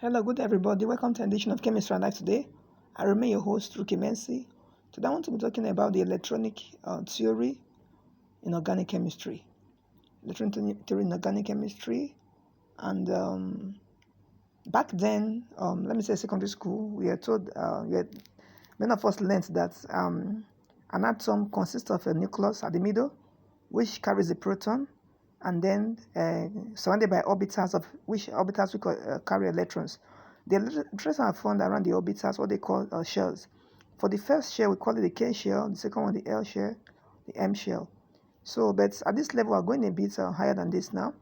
Hello, good everybody. Welcome to an edition of Chemistry and Life today. I remain your host, Ruki Mensi. Today I want to be talking about the electronic theory in organic chemistry. Electronic theory in organic chemistry. And back then, let me say secondary school, we are told, many of us learned that an atom consists of a nucleus at the middle, which carries a proton, and then surrounded by orbitals, of which orbitals we carry electrons. The electrons are found around the orbitals, what they call shells. For the first shell, we call it the K shell. The second one, the L shell, the M shell. So, but at this level, we're going a bit higher than this now.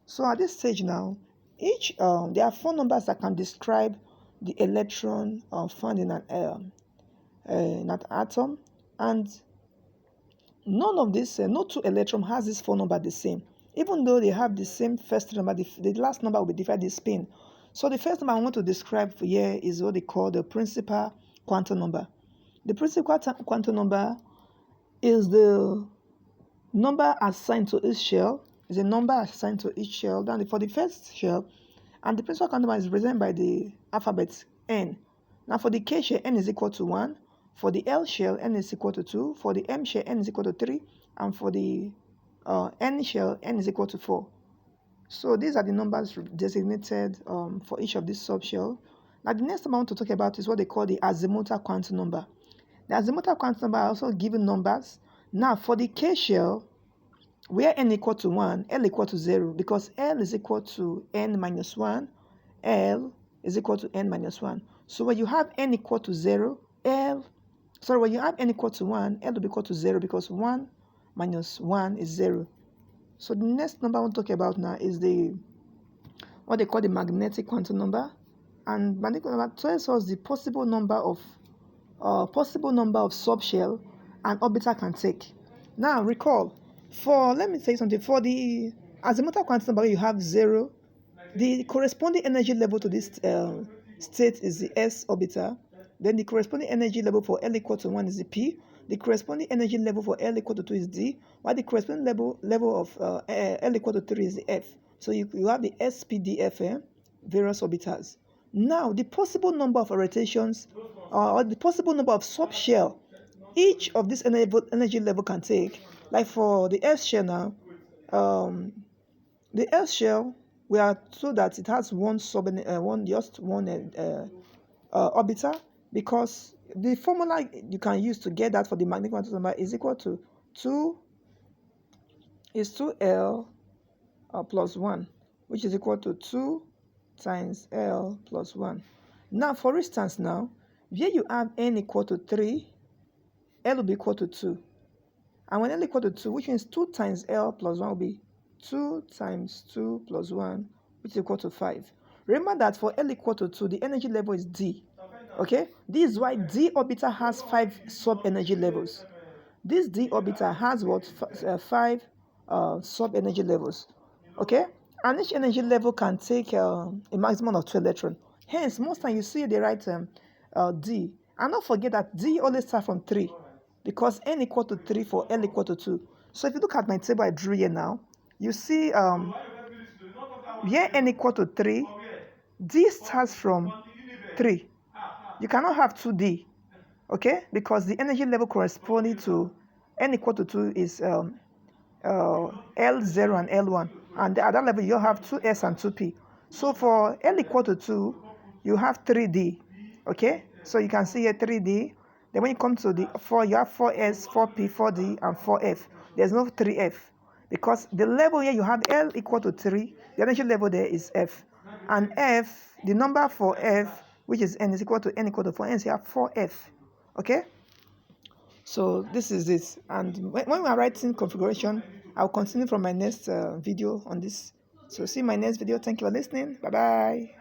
So at this stage now, there are four numbers that can describe the electron found in an atom, and none of this, no two electron has this four number the same. Even though they have the same first number, the last number will be different in spin. So the first number I want to describe here is what they call the principal quantum number. The principal quantum number is the number assigned to each shell. Is a number assigned to each shell. Then for the first shell, and the principal quantum number is represented by the alphabet n. Now for the K shell, n is equal to 1. For the L shell, n is equal to 2. For the M shell, n is equal to 3. And for the N shell, n is equal to 4. So these are the numbers designated for each of these subshells. Now the next number I want to talk about is what they call the azimuthal quantum number. The azimuthal quantum number are also given numbers. Now for the K shell, where n equal to 1, L equal to 0, because L is equal to n minus 1, L is equal to n minus 1. So when you have n equal to 0, when you have n equal to 1, L will be equal to 0, because 1 minus 1 is 0. So the next number I want to talk about now is what they call the magnetic quantum number. And magnetic quantum number tells us the possible number of subshell an orbital can take. Now recall, let me say something. For the azimuthal quantum number, you have 0. The corresponding energy level to this state is the s orbital. Then the corresponding energy level for L equal to 1 is the p. The corresponding energy level for L equal to 2 is d, while the corresponding level of L equal to 3 is the f. So you have the s, p, d, f, various orbitals. Now, the possible number of rotations or the possible number of subshell each of this energy level can take, like for the S shell now, the S shell, we are told that it has one orbital, because the formula you can use to get that for the magnetic quantum number is equal to 2L plus 1, which is equal to 2 times L plus 1. Now, for instance, now, here you have n equal to 3, L will be equal to 2. And when L equal to 2, which means 2 times L plus 1 will be 2 times 2 plus 1, which is equal to 5. Remember that for L equal to 2, the energy level is D. Okay? This is why D orbital has 5 sub-energy levels. This D orbital has what? 5 sub-energy levels. Okay? And each energy level can take a maximum of 2 electrons. Hence, most times you see they write D. And don't forget that D always starts from 3, because n equal to 3 for L equal to 2. So if you look at my table I drew here now, you see here n equal to 3, D starts from 3. You cannot have 2D, okay? Because the energy level corresponding to n equal to 2 is L0 and L1. And at that level, you have 2S and 2P. So for L equal to 2, you have 3D, okay? So you can see here 3D. Then when you come to the 4, you have 4S, 4P, 4D, and 4F. There's no 3F. Because the level here, you have L equal to 3. The energy level there is F. And F, the number for F, which is n, is equal to n equal to 4. Hence, you have 4F. Okay? So this is it. And when we are writing configuration, I'll continue from my next video on this. So see my next video. Thank you for listening. Bye-bye.